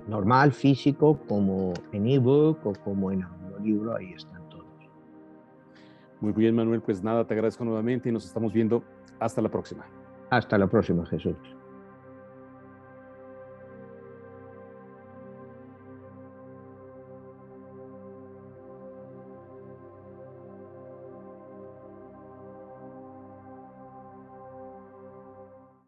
normal, físico, como en ebook o como en audiolibro, ahí están todos.
Muy bien, Manuel, pues nada, te agradezco nuevamente y nos estamos viendo. Hasta la próxima.
Hasta la próxima, Jesús.